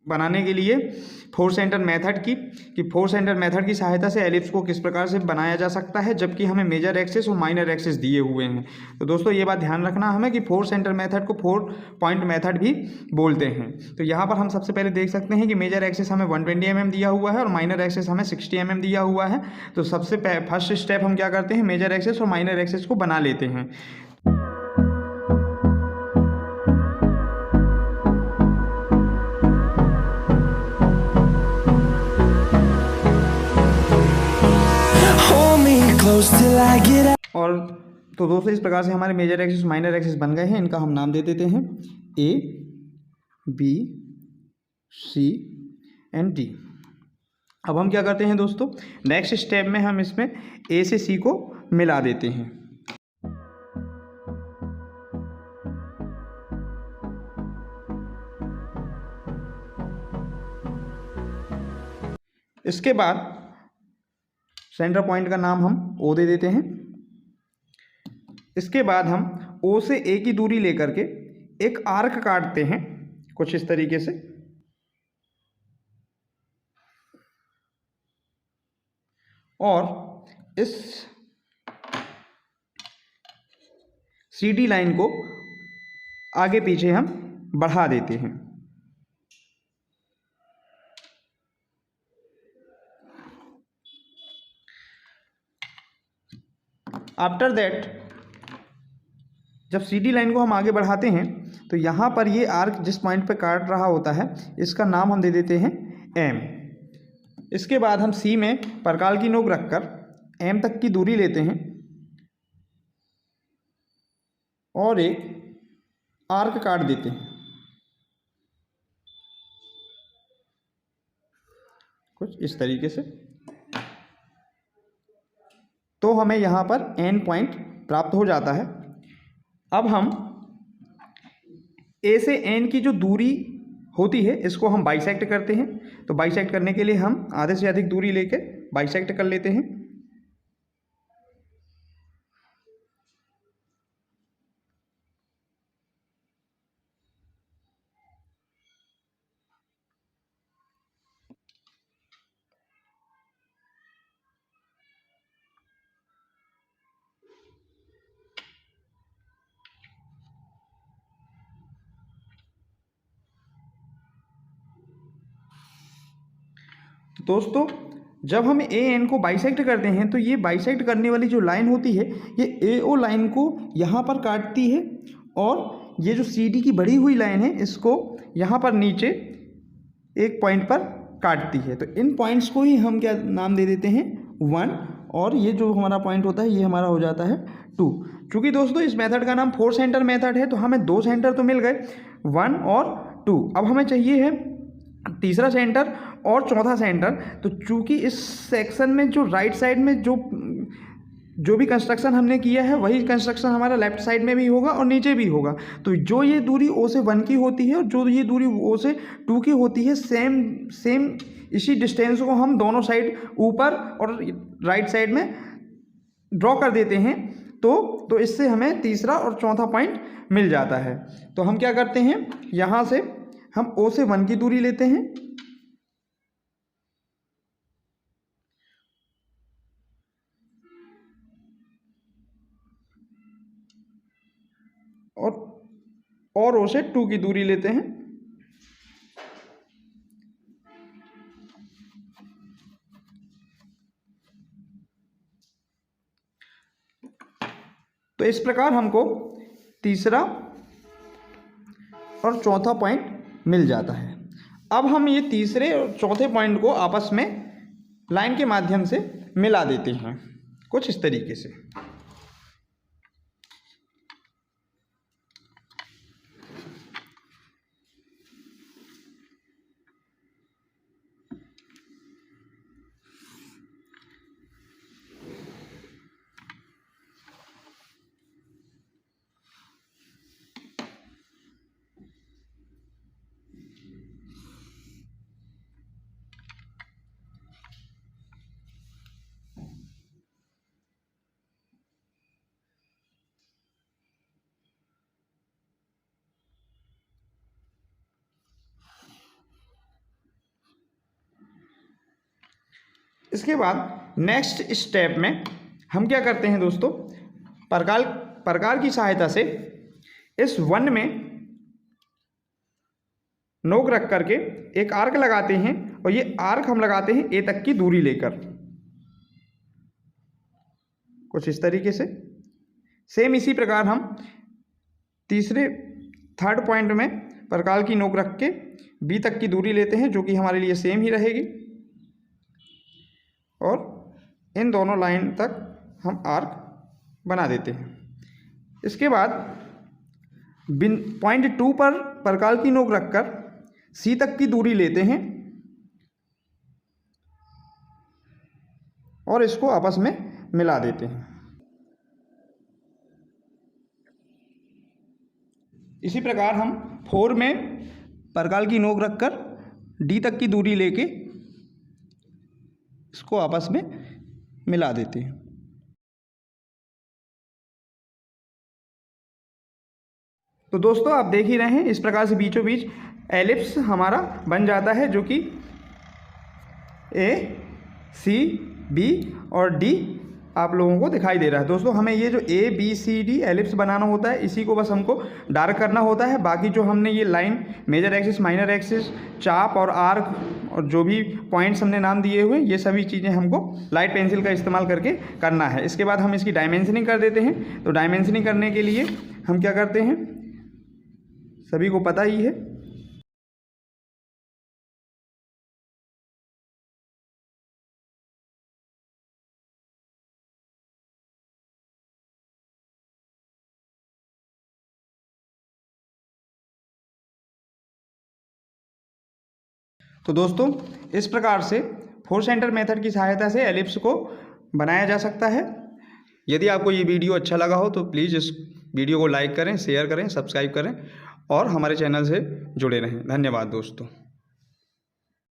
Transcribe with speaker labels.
Speaker 1: बनाने के लिए फोर सेंटर मेथड की, कि फोर सेंटर मेथड की सहायता से एलिप्स को किस प्रकार से बनाया जा सकता है जबकि हमें मेजर एक्सिस और माइनर एक्सिस दिए हुए हैं। तो दोस्तों ये बात ध्यान रखना हमें कि फोर सेंटर मेथड को 4 पॉइंट मेथड भी बोलते हैं। तो यहाँ पर हम सबसे पहले देख सकते हैं कि मेजर एक्सिस हमें 120 mm दिया हुआ है और माइनर एक्सिस हमें 60 mm दिया हुआ है। तो सबसे फर्स्ट स्टेप हम क्या करते हैं, मेजर एक्सिस और माइनर एक्सिस को बना लेते हैं। और तो दोस्तों इस प्रकार से हमारे मेजर एक्सिस माइनर एक्सिस बन गए हैं। इनका हम नाम दे देते हैं ए, बी, सी एंड डी। अब हम क्या करते हैं दोस्तों, नेक्स्ट स्टेप में हम इसमें ए से सी को मिला देते हैं। इसके बाद सेंटर पॉइंट का नाम हम ओ दे देते हैं। इसके बाद हम ओ से ए की दूरी लेकर के एक आर्क काटते हैं कुछ इस तरीके से, और इस CD लाइन को आगे पीछे हम बढ़ा देते हैं। आफ्टर दैट जब CD लाइन को हम आगे बढ़ाते हैं तो यहाँ पर ये आर्क जिस पॉइंट पे काट रहा होता है इसका नाम हम दे देते हैं M। इसके बाद हम C में परकाल की नोक रखकर M तक की दूरी लेते हैं और एक आर्क काट देते हैं कुछ इस तरीके से। तो हमें यहाँ पर N पॉइंट प्राप्त हो जाता है। अब हम A से N की जो दूरी होती है इसको हम बाइसेक्ट करते हैं। तो बाइसेक्ट करने के लिए हम आधे से अधिक दूरी लेके बाइसेक्ट कर लेते हैं। तो दोस्तों जब हम ए एन को बाइसेक्ट करते हैं तो ये बाइसेक्ट करने वाली जो लाइन होती है ये ए ओ लाइन को यहाँ पर काटती है और ये जो सी डी की बढ़ी हुई लाइन है इसको यहाँ पर नीचे एक पॉइंट पर काटती है। तो इन पॉइंट्स को ही हम क्या नाम दे देते हैं 1, और ये जो हमारा पॉइंट होता है ये हमारा हो जाता है 2। चूँकि दोस्तों इस मेथड का नाम 4 सेंटर मेथड है तो हमें 2 सेंटर तो मिल गए, 1 और 2। अब हमें चाहिए है तीसरा सेंटर और चौथा सेंटर। तो चूंकि इस सेक्शन में जो राइट साइड में जो भी कंस्ट्रक्शन हमने किया है वही कंस्ट्रक्शन हमारा लेफ्ट साइड में भी होगा और नीचे भी होगा। तो जो ये दूरी O से 1 की होती है और जो ये दूरी O से 2 की होती है सेम इसी डिस्टेंस को हम दोनों साइड ऊपर और राइट साइड में ड्रॉ कर देते हैं। तो इससे हमें तीसरा और चौथा पॉइंट मिल जाता है। तो हम क्या करते हैं, यहाँ से हम O से 1 की दूरी लेते हैं और O से 2 की दूरी लेते हैं। तो इस प्रकार हमको तीसरा और चौथा पॉइंट मिल जाता है। अब हम ये तीसरे और चौथे पॉइंट को आपस में लाइन के माध्यम से मिला देते हैं कुछ इस तरीके से। इसके बाद नेक्स्ट स्टेप में हम क्या करते हैं दोस्तों, प्रकार की सहायता से इस 1 में नोक रख करके एक आर्क लगाते हैं और ये आर्क हम लगाते हैं ए तक की दूरी लेकर, कुछ इस तरीके से। सेम इसी प्रकार हम थर्ड पॉइंट में प्रकार की नोक रख के बी तक की दूरी लेते हैं, जो कि हमारे लिए सेम ही रहेगी, और इन दोनों लाइन तक हम आर्क बना देते हैं। इसके बाद पॉइंट 2 पर प्रकार की नोक रखकर सी तक की दूरी लेते हैं और इसको आपस में मिला देते हैं। इसी प्रकार हम 4 में प्रकार की नोक रखकर डी तक की दूरी लेके इसको आपस में मिला देते हैं। तो दोस्तों आप देख ही रहे हैं, इस प्रकार से बीचों बीच एलिप्स हमारा बन जाता है, जो कि ए, सी, बी और डी आप लोगों को दिखाई दे रहा है। दोस्तों हमें ये जो ए, बी, सी, डी एलिप्स बनाना होता है, इसी को बस हमको डार्क करना होता है। बाकी जो हमने ये line, major axis, minor axis, चाप और आर्क और जो भी पॉइंट्स हमने नाम दिए हुए, ये सभी चीज़ें हमको लाइट पेंसिल का इस्तेमाल करके करना है। इसके बाद हम इसकी डायमेंशनिंग कर देते हैं। तो डायमेंशनिंग करने के लिए हम क्या करते हैं, सभी को पता ही है, तो दोस्तों इस प्रकार से 4 सेंटर मेथड की सहायता से एलिप्स को बनाया जा सकता है। यदि आपको ये वीडियो अच्छा लगा हो तो प्लीज़ इस वीडियो को लाइक करें, शेयर करें, सब्सक्राइब करें और हमारे चैनल से जुड़े रहें। धन्यवाद दोस्तों।